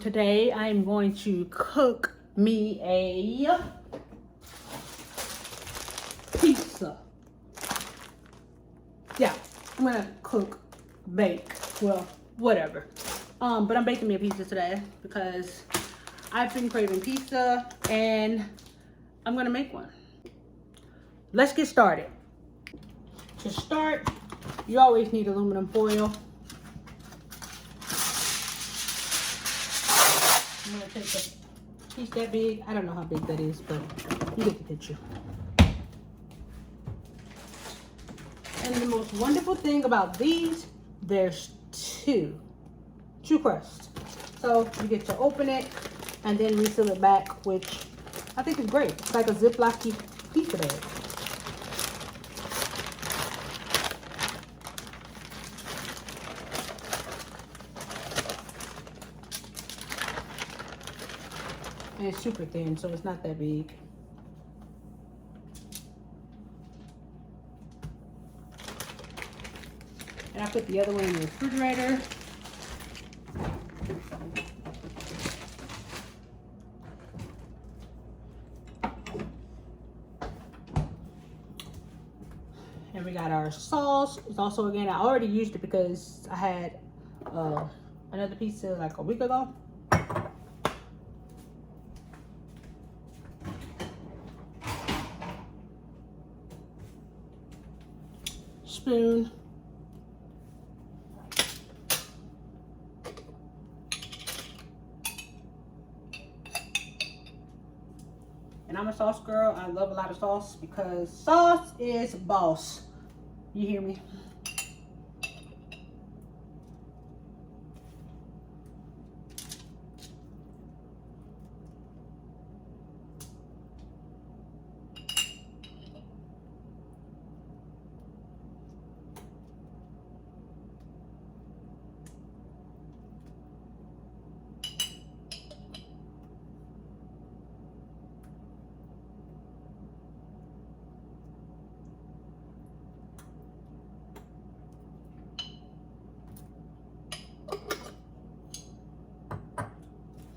Today I'm going to cook me a pizza. Yeah, I'm gonna bake, well, whatever. But I'm baking me a pizza today because I've been craving pizza and I'm gonna make one. Let's get started. To start, you always need aluminum foil. I'm gonna take a piece that big. I don't know how big that is, but you get the picture. And the most wonderful thing about these, there's two crusts. So you get to open it and then reseal it back, which I think is great. It's like a Ziploc pizza bag. And it's super thin, so it's not that big. And I put the other one in the refrigerator. And we got our sauce. It's also organic. I already used it because I had another pizza like a week ago. Spoon. And I'm a sauce girl. I love a lot of sauce because sauce is boss. You hear me?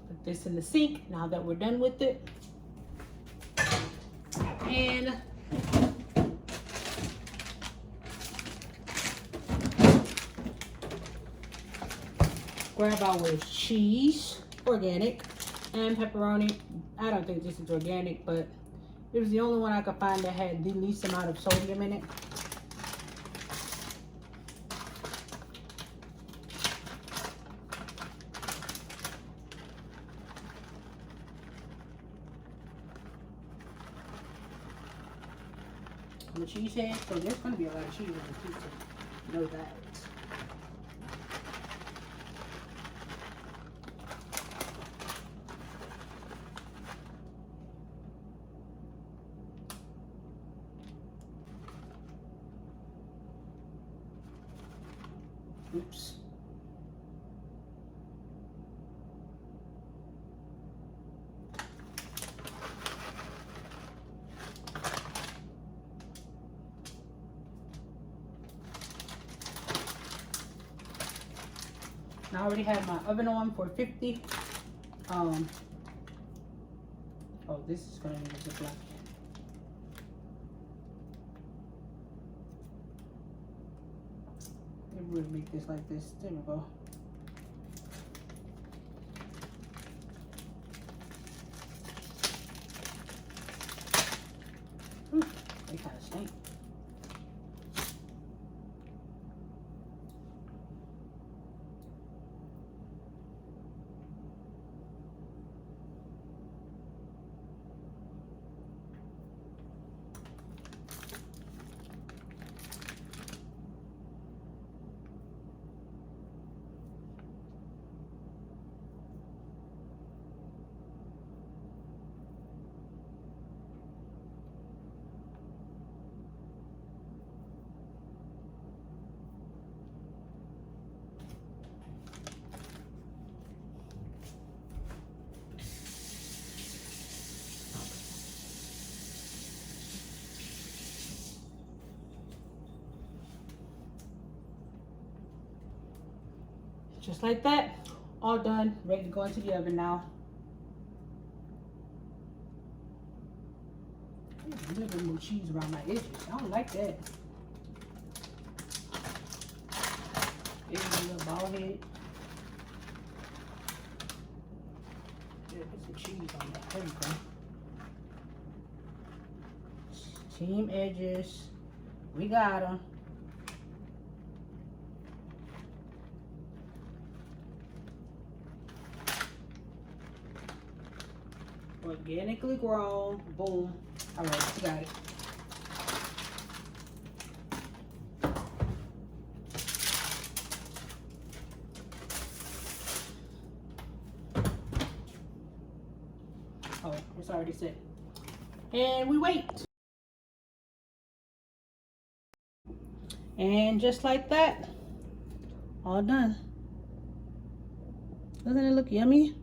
Put this in the sink now that we're done with it. And grab our cheese, organic, and pepperoni. I don't think this is organic, but it was the only one I could find that had the least amount of sodium in it. I'm a cheesehead, so there's going to be a lot of cheese on the pizza. You know that. Oops. I already have my oven on for 50. Oh, this is going to need a Ziploc. Maybe we'll make this like this. There we go. They kind of stink. Just like that. All done, ready to go into the oven now. There's a little bit more cheese around my edges. I don't like that. There's a little ball head. Yeah, put some cheese on that. There we go. Team edges. We got them. Organically grown. Boom. All right, we got it. Oh, it's already set. And we wait. And just like that, all done. Doesn't it look yummy?